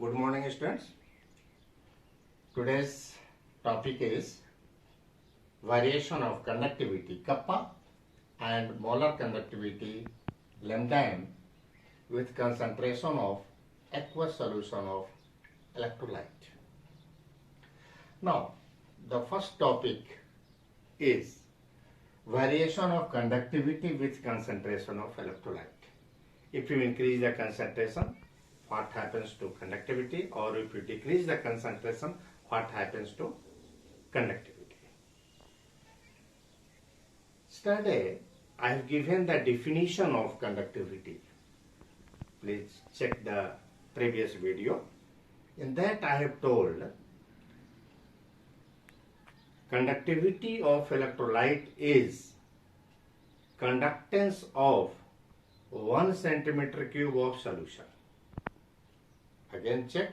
Good morning, students. Today's topic is variation of conductivity kappa and molar conductivity lambda m with concentration of aqueous solution of electrolyte. Now, the first topic is variation of conductivity with concentration of electrolyte. If you increase the concentration, what happens to conductivity, or if you decrease the concentration, what happens to conductivity. Yesterday, I have given the definition of conductivity. Please check the previous video. In that I have told conductivity of electrolyte is conductance of 1 centimeter cube of solution. Again check,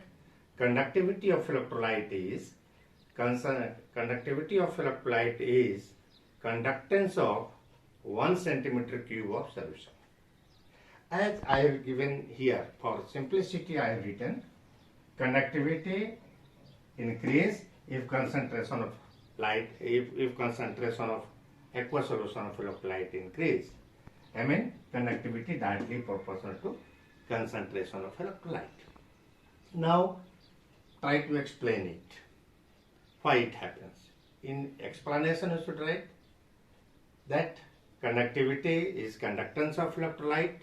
conductivity of electrolyte is conductance of 1 centimeter cube of solution. As I have given here, for simplicity I have written conductivity increase if concentration of light, if concentration of aqueous solution of electrolyte increase. I mean conductivity directly proportional to concentration of electrolyte. Now try to explain it, why it happens. In explanation you should write that conductivity is conductance of electrolyte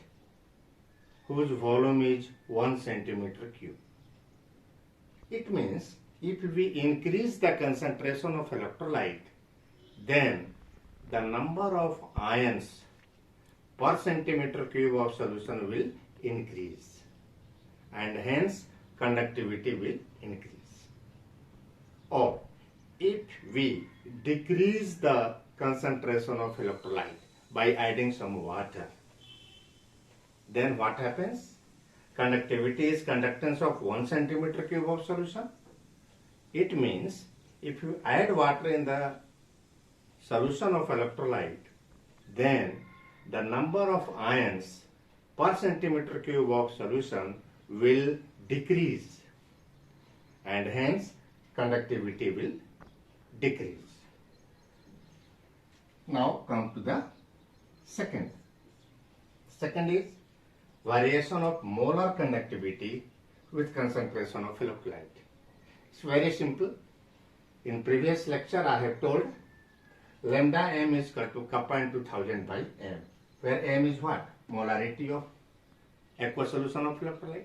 whose volume is 1 centimeter cube. It means if we increase the concentration of electrolyte, then the number of ions per centimeter cube of solution will increase, and hence conductivity will increase. Or if we decrease the concentration of electrolyte by adding some water, then what happens? Conductivity is conductance of 1 centimeter cube of solution. It means if you add water in the solution of electrolyte, then the number of ions per centimeter cube of solution will decrease, and hence conductivity will decrease. Now come to the second. Second is variation of molar conductivity with concentration of electrolyte. It's very simple. In previous lecture I have told lambda m is equal to kappa into 1000 by m, where m is what? Molarity of aqueous solution of electrolyte.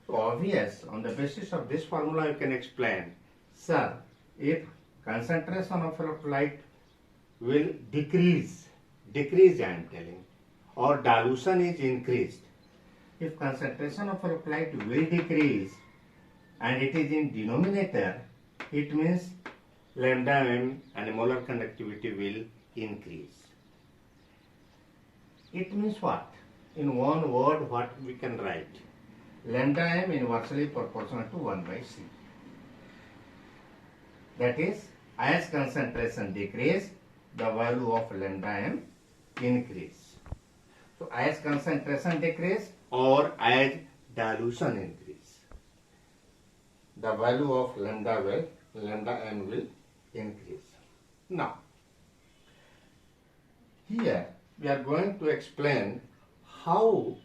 So obvious, on the basis of this formula you can explain, sir, if concentration of electrolyte will decrease I am telling, or dilution is increased. If concentration of electrolyte will decrease and it is in denominator, it means lambda m and molar conductivity will increase. It means what? In one word, what we can write? Lambda m inversely proportional to 1 by c. That is, as concentration decrease, the value of lambda m increase. So as concentration decrease or as dilution increase, the value of lambda m will increase. Now, here we are going to explain how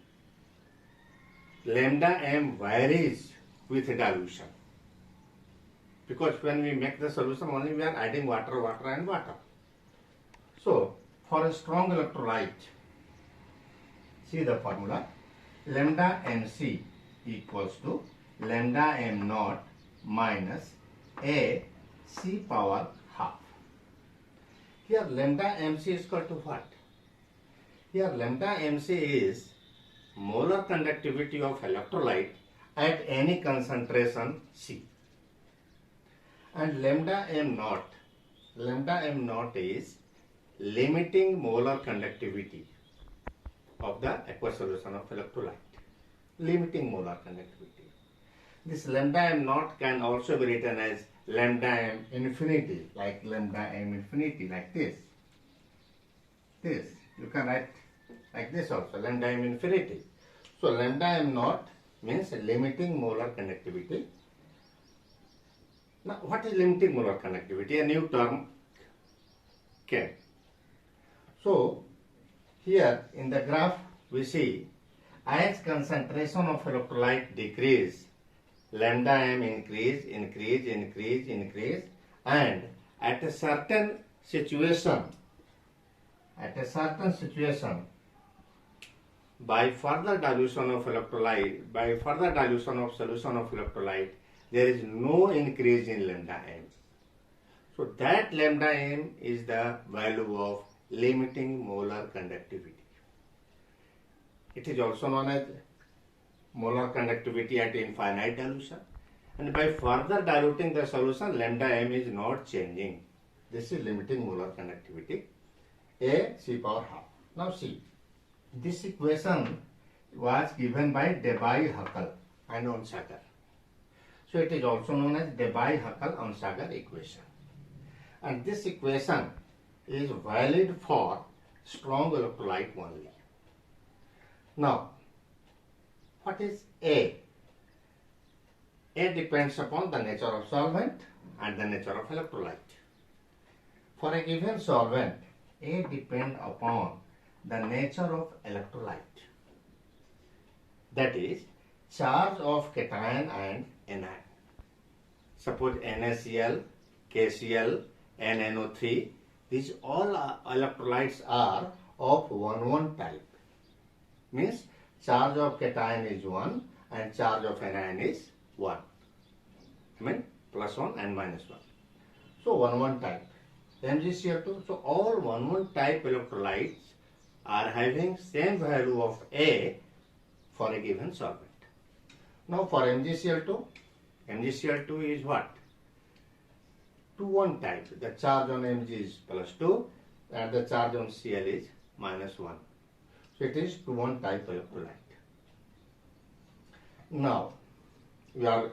lambda m varies with dilution. Because when we make the solution, only we are adding water and water. So, for a strong electrolyte, see the formula, lambda mc equals to lambda m naught minus a c power half. Here lambda mc is equal to what? Here lambda mc is molar conductivity of electrolyte at any concentration C. And lambda m naught is limiting molar conductivity of the aqueous solution of electrolyte. Limiting molar conductivity. This lambda m naught can also be written as lambda m infinity, like lambda m infinity, like this. You can write like this also, lambda m infinity. So lambda m naught means limiting molar conductivity. Now, what is limiting molar conductivity? A new term came. So, here in the graph we see as concentration of electrolyte decrease, lambda m increase, and at a certain situation, by further dilution of electrolyte, by further dilution of solution of electrolyte, there is no increase in lambda m. So that lambda m is the value of limiting molar conductivity. It is also known as molar conductivity at infinite dilution. And by further diluting the solution, lambda m is not changing. This is limiting molar conductivity, A C power half. Now see, this equation was given by Debye-Huckel and Onsager. So it is also known as Debye-Huckel-Onsager equation. And this equation is valid for strong electrolyte only. Now, what is A? A depends upon the nature of solvent and the nature of electrolyte. For a given solvent, A depends upon the nature of electrolyte. That is, charge of cation and anion. Suppose NaCl, KCl, and NO3, these all electrolytes are of 1,1 type. Means charge of cation is 1 and charge of anion is 1. I mean plus 1 and minus 1. So 1,1 type. MgCl2, so all 1,1 type electrolytes are having same value of A for a given solvent. Now for MgCl2, MgCl2 is what? 2,1 type. The charge on Mg is plus 2 and the charge on Cl is minus 1. So it is 2,1 type electrolyte. Now we are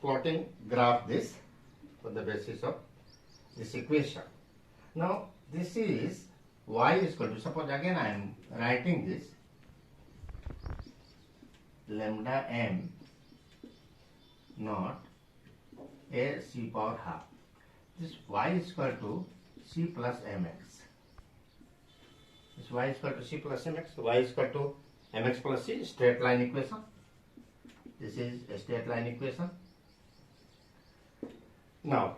plotting graph this for the basis of this equation. Now this is y is equal to, suppose again I am writing this lambda m naught A C power half. This y is equal to C plus mx. This y is equal to C plus mx. Y is equal to mx plus C, straight line equation. This is a straight line equation. Now,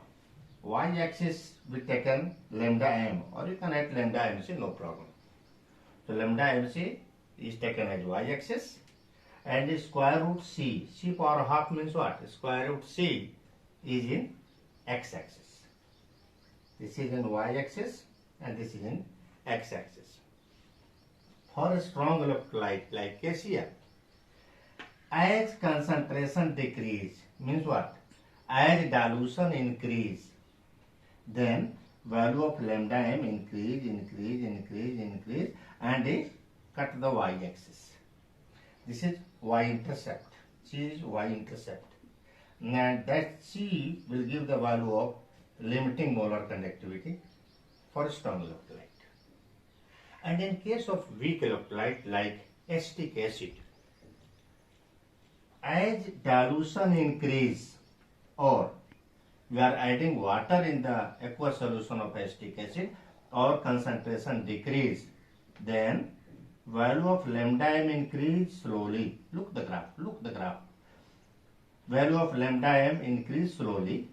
y-axis we taken lambda m, or you can write lambda mc, no problem. So lambda mc is taken as y-axis, and the square root c, c power half means what? Square root c is in x-axis. This is in y-axis and this is in x-axis. For a strong electrolyte like KCl, as concentration decrease means what? As dilution increase, then value of lambda m increase, and they cut the y-axis. This is y-intercept. C is y-intercept. And that C will give the value of limiting molar conductivity for strong electrolyte. And in case of weak electrolyte like acetic acid, as dilution increase, or we are adding water in the aqueous solution of acetic acid, or concentration decrease, then value of lambda m increase slowly. Look the graph. Value of lambda m increase slowly,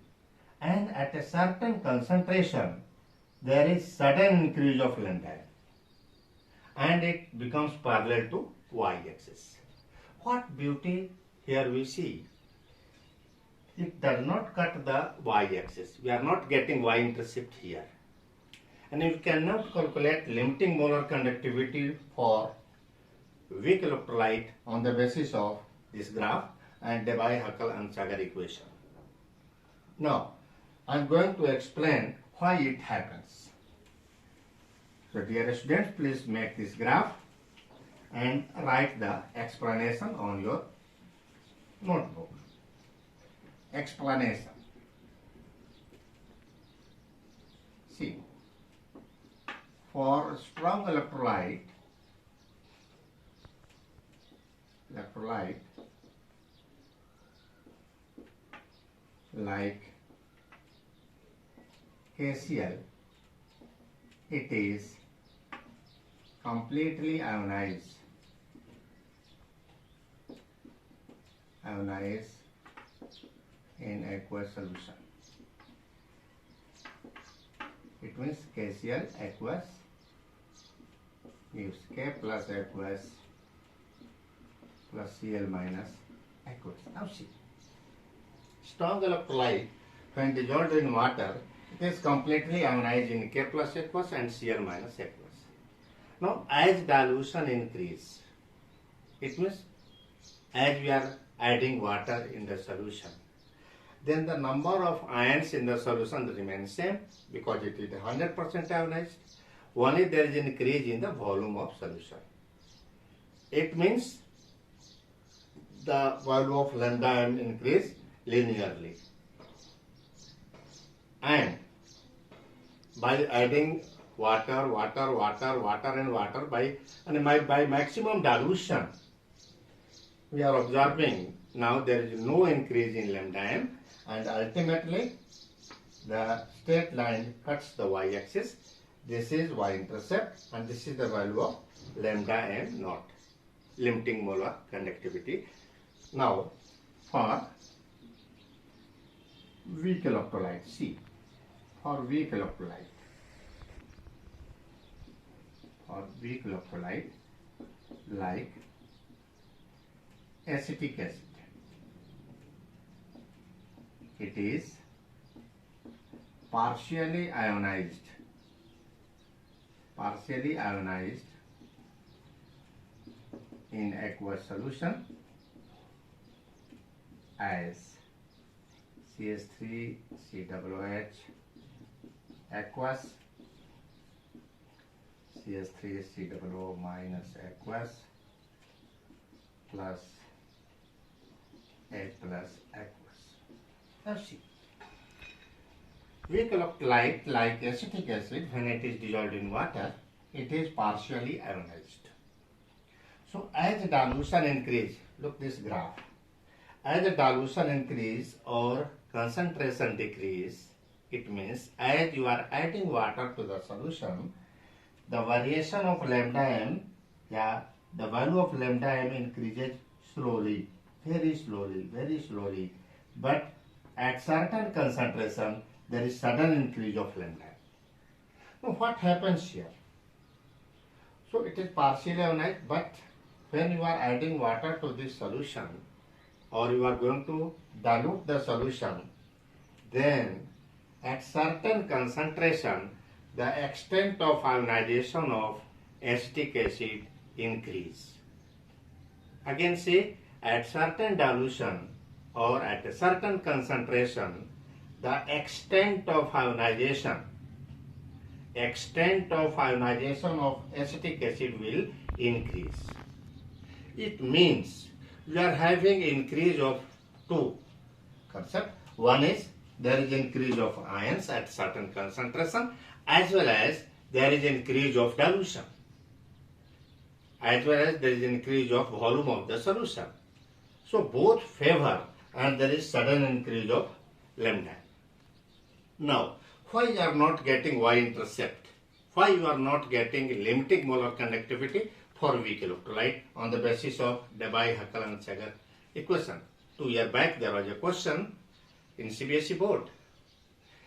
and at a certain concentration there is sudden increase of lambda m, and it becomes parallel to y-axis. What beauty here we see? It does not cut the y-axis. We are not getting y-intercept here. And you cannot calculate limiting molar conductivity for weak electrolyte on the basis of this graph and Debye-Huckel-Onsager equation. Now, I am going to explain why it happens. So dear students, please make this graph and write the explanation on your notebook. Explanation. See, for strong electrolyte like KCl, it is completely ionized in aqueous solution. It means KCl aqueous gives K plus aqueous plus Cl minus aqueous. Now see, strong electrolyte when dissolved in water, it is completely ionized in K plus aqueous and Cl minus aqueous. Now as dilution increase, it means as we are adding water in the solution, then the number of ions in the solution remains same because it is 100% ionized. Only there is an increase in the volume of solution. It means the value of lambda m increase linearly. And by adding water and water by maximum dilution, we are observing now there is no increase in lambda m, and ultimately the straight line cuts the y-axis. This is y-intercept and this is the value of lambda m naught, limiting molar conductivity. Now for weak electrolyte, see, for weak electrolyte like acetic acid, it is partially ionized in aqueous solution as CH3 COOH aqueous, CH3 COO minus aqueous plus H plus aqueous. Now see, weak electrolyte like acetic acid, when it is dissolved in water, it is partially ionized. So as dilution increase, look this graph, as the dilution increase or concentration decrease, it means as you are adding water to the solution, the variation of lambda m, the value of lambda m increases slowly, very slowly, but at certain concentration there is sudden increase of lambda m. Now what happens here? So it is partially ionized, but when you are adding water to this solution or you are going to dilute the solution, then at certain concentration the extent of ionization of acetic acid increase. Again say, at certain dilution or at a certain concentration, the extent of ionization of acetic acid will increase. It means we are having increase of two concepts. One is there is increase of ions at certain concentration, as well as there is increase of dilution, as well as there is increase of volume of the solution. So both favor and there is sudden increase of lambda. Now, why you are not getting y-intercept? Why you are not getting limiting molar conductivity for weak electrolyte on the basis of Debye, Huckel and Sager equation? 2 years back there was a question in CBSE board.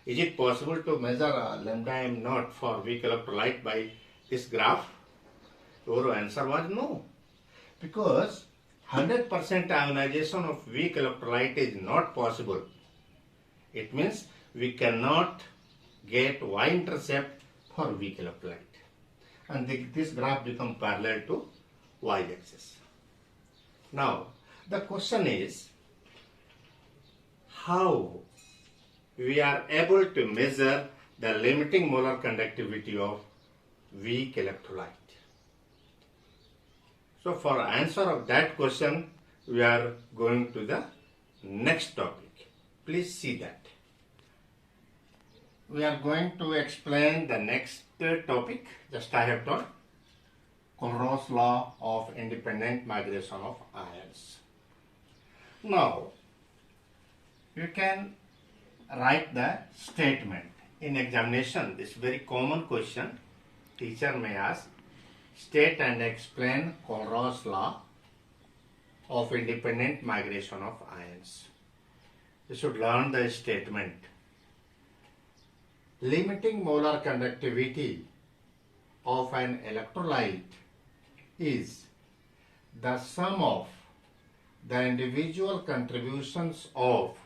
Is it possible to measure lambda m naught for weak electrolyte by this graph? Your answer was no, because 100% ionization of weak electrolyte is not possible. It means we cannot get y-intercept for weak electrolyte, and this graph becomes parallel to y-axis. Now the question is, how we are able to measure the limiting molar conductivity of weak electrolyte? So for answer of that question, we are going to the next topic. Please see that. We are going to explain the next topic. Just I have told Kohlrausch law of independent migration of ions. Now you can write the statement. In examination, this very common question, teacher may ask, state and explain Kohlrausch law of independent migration of ions. You should learn the statement. Limiting molar conductivity of an electrolyte is the sum of the individual contributions of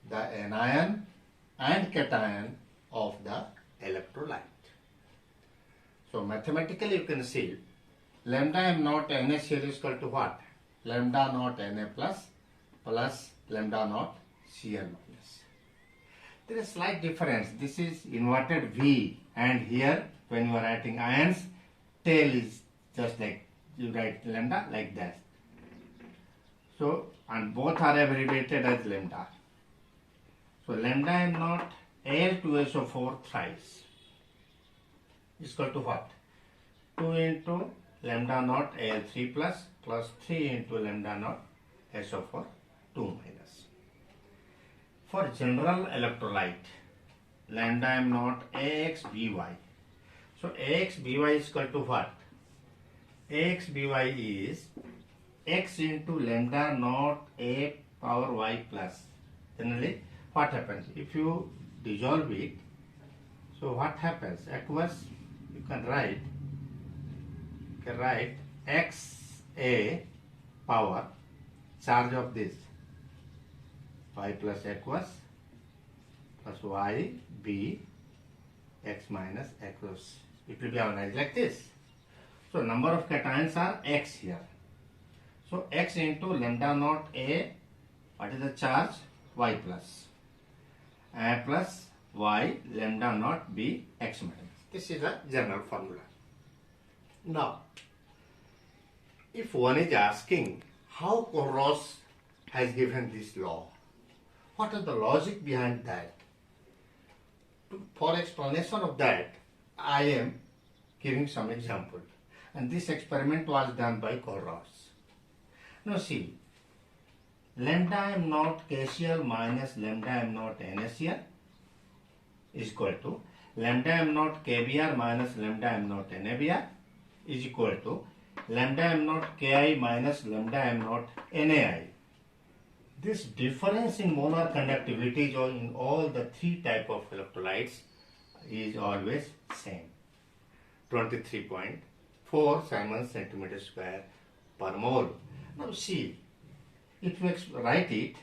the anion and cation of the electrolyte. So mathematically you can see lambda m naught NaCl is equal to what? Lambda naught Na plus lambda naught Cl minus. There is slight difference. This is inverted V, and here when you are writing ions, tail is just like you write lambda like that. So, and both are abbreviated as lambda. So lambda m naught Al2SO4 thrice is equal to what? 2 into lambda naught Al3 plus 3 into lambda naught SO4 2 minus. For general electrolyte, lambda m naught AXBY. So AXBY is equal to what? AXBY is X into lambda naught A power Y plus. Generally, what happens? If you dissolve it, so what happens? Aqueous, you can write XA power charge of this Y plus aqueous plus Y B X minus aqueous. It will be organized like this. So number of cations are X here. So X into lambda naught A, what is the charge? Y plus. Plus Y lambda naught B X minus. This is a general formula. Now, if one is asking how Kohlrausch has given this law, what is the logic behind that? For explanation of that, I am giving some example. And this experiment was done by Kohlrausch. Now see, lambda m naught KCl minus lambda m naught NaCl is equal to lambda m naught KBr minus lambda m naught NaBr is equal to lambda m naught Ki minus lambda m naught NaI. This difference in molar conductivity in all the three type of electrolytes is always same. 23.4 Siemens centimeter square per mole. Now see, if we write it,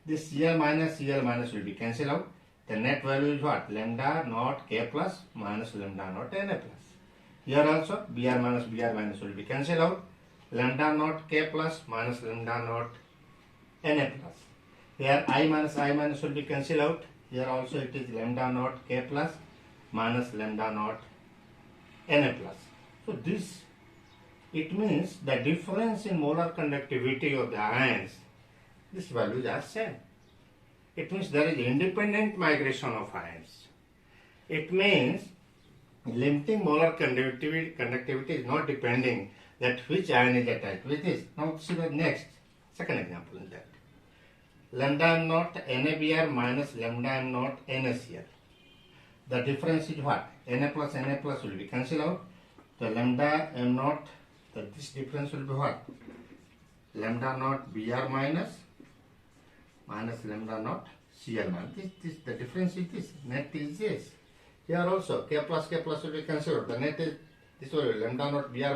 this Cl minus will be cancelled out. The net value is what? Lambda naught K plus minus lambda naught Na plus. Here also Br minus will be cancelled out. Lambda naught K plus minus lambda naught Na plus. Here I minus will be cancelled out. Here also it is lambda naught K plus minus lambda naught Na plus. So this, it means the difference in molar conductivity of the ions, these values are same. It means there is independent migration of ions. It means limiting molar conductivity is not depending that which ion is attached with this. Now see the next, second example in that. Lambda m naught NaBr minus lambda m naught NaCl. The difference is what? Na plus will be cancelled out. The lambda m naught, this difference will be what? Lambda naught Br minus lambda naught Cl minus. This the difference is this. Net is this. Here also K plus will be cancelled. The net is this value lambda naught Br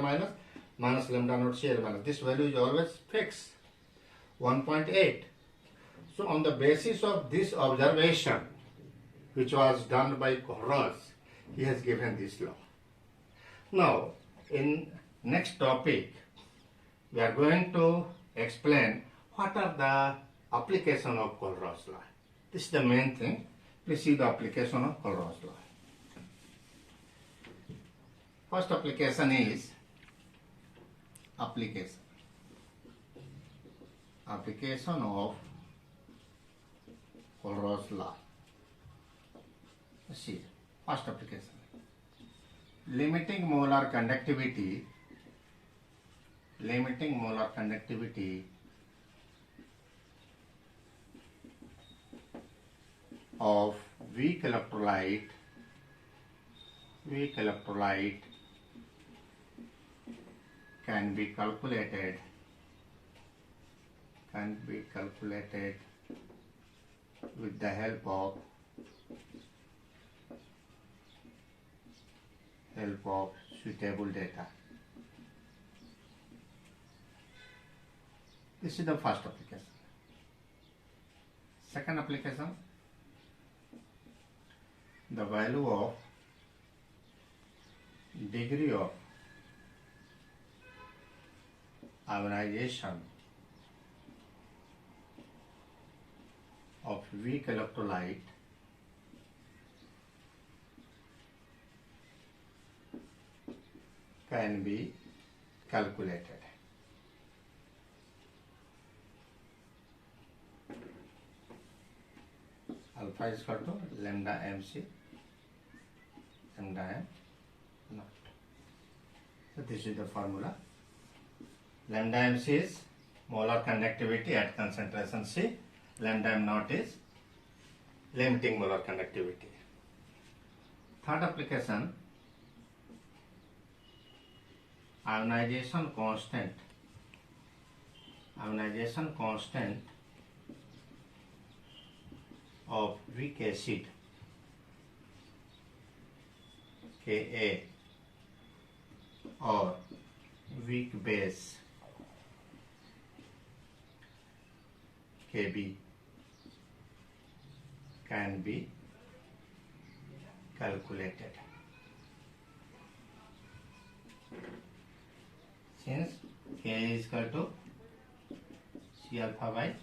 minus lambda naught Cl minus. This value is always fixed. 1.8. So on the basis of this observation, which was done by Kohlrausch, he has given this law. Now, in next topic, we are going to explain what are the application of Kohlrausch law. This is the main thing. Please see the application of Kohlrausch law. First application is application of Kohlrausch law. Let's see. First application. Limiting molar conductivity of weak electrolyte can be calculated with the help of suitable data. This is the first application. Second application, the value of degree of ionization of weak electrolyte can be calculated. Alpha is equal to lambda mc lambda m naught. So this is the formula. Lambda mc is molar conductivity at concentration C. Lambda m naught is limiting molar conductivity. Third application, ionization constant of weak acid Ka or weak base Kb can be calculated. Since K is equal to C alpha by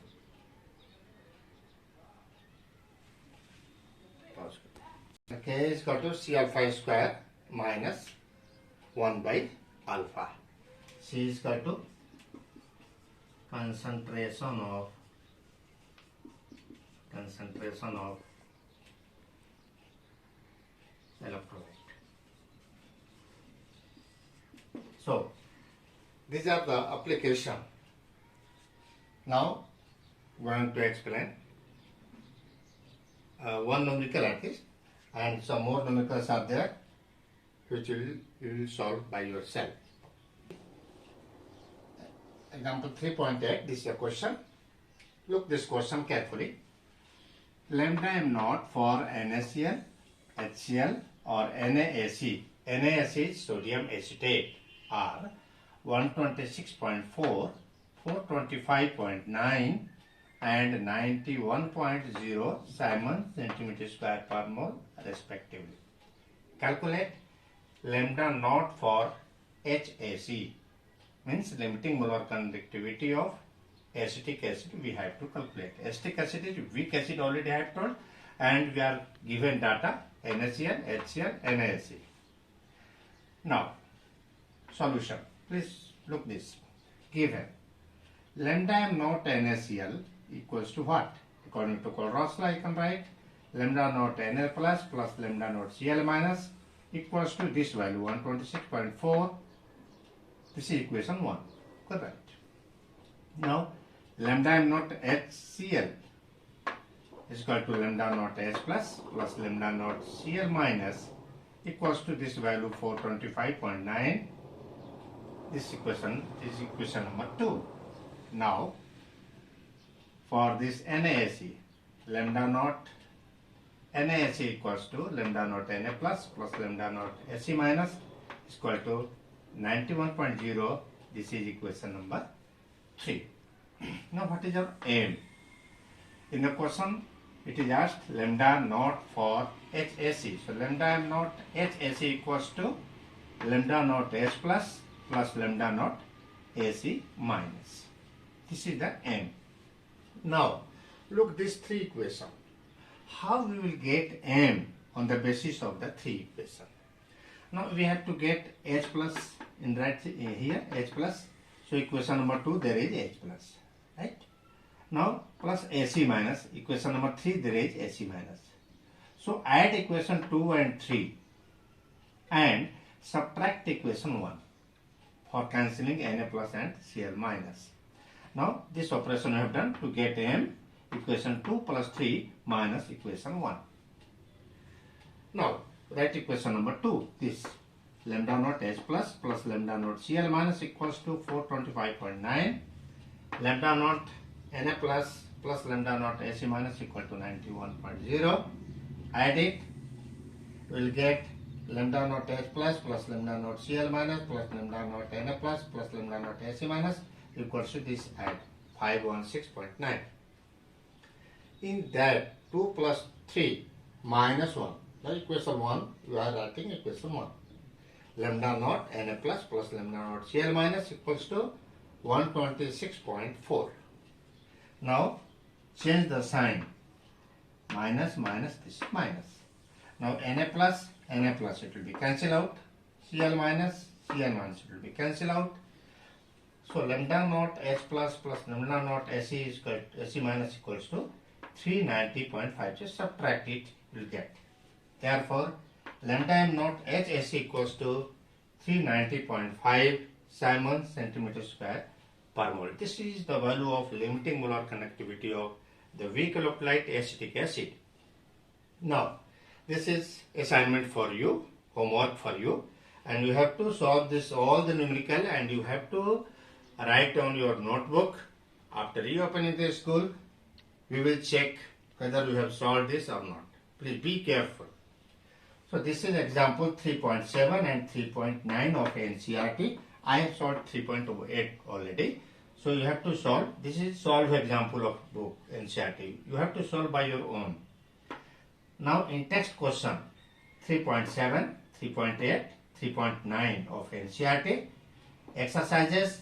K is equal to C alpha square minus 1 by alpha. C is equal to concentration of electrolyte. So these are the application. Now we are going to explain one numerical at least, and some more numericals are there which you will solve by yourself. Example 3.8, this is a question. Look this question carefully. Lambda m naught for NaCl, HCl or NaAC. NaAC is sodium acetate are 126.4, 425.9 and 91.0 Simon centimeter square per mole respectively. Calculate lambda naught for HAC, means limiting molar conductivity of acetic acid we have to calculate. Acetic acid is weak acid, already I have told, and we are given data NaCl, HCl, NaAC. Now solution, please look this. Given lambda m naught NaCl equals to what? According to Kohlrausch law, I can write lambda naught Na plus lambda naught Cl minus equals to this value 126.4. This is equation 1. Correct. Now lambda m naught HCl is equal to lambda naught H plus lambda naught Cl minus equals to this value 425.9. This equation is equation number 2. Now for this NaAC, lambda naught NaAC equals to lambda naught Na plus lambda naught Ac minus is equal to 91.0. This is equation number 3. Now what is our aim? In the question it is asked lambda naught for HAC. So lambda m naught HAC equals to lambda naught H plus lambda naught AC minus. This is the aim. Now look these three equations. How we will get m on the basis of the three equations? Now we have to get H plus in right here, H plus. So equation number 2 there is H plus, right? Now plus AC minus, equation number 3 there is AC minus. So add equation 2 and 3 and subtract equation 1 for cancelling Na plus and Cl minus. Now this operation I have done to get m. If equation 2 plus 3 minus equation 1. Now write equation number 2. This lambda naught H plus lambda naught Cl minus equals to 425.9. Lambda naught Na plus lambda naught Ac minus equal to 91.0. Add it. We will get lambda naught H plus lambda naught Cl minus lambda naught Na plus lambda naught Ac minus equals to this at 516.9. In that 2 plus 3 minus 1, the equation 1, you are writing equation 1. Lambda naught Na plus lambda naught Cl minus equals to 126.4. Now change the sign. Minus this minus. Now Na plus it will be cancelled out. Cl minus it will be cancelled out. So lambda naught H plus lambda naught Ac minus equals to 390.5. Just subtract it, you will get. Therefore, lambda m naught Hac equals to 390.5 Simon centimeter square per mole. This is the value of limiting molar conductivity of the weak electrolyte acetic acid. Now, this is assignment for you, homework for you, and you have to solve this all the numerical, and you have to write down your notebook. After reopening the school, we will check whether you have solved this or not. Please be careful. So this is example 3.7 and 3.9 of NCERT. I have solved 3.8 already. So you have to solve. This is solve example of book NCERT. You have to solve by your own. Now in text question 3.7, 3.8, 3.9 of NCERT. Exercises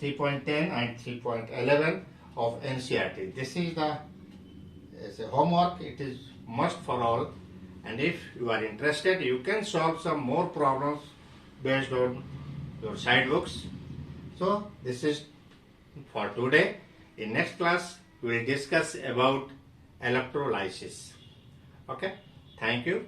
3.10 and 3.11 of NCERT. This is as a homework. It is must for all. And if you are interested, you can solve some more problems based on your side books. So this is for today. In next class, we will discuss about electrolysis. Okay. Thank you.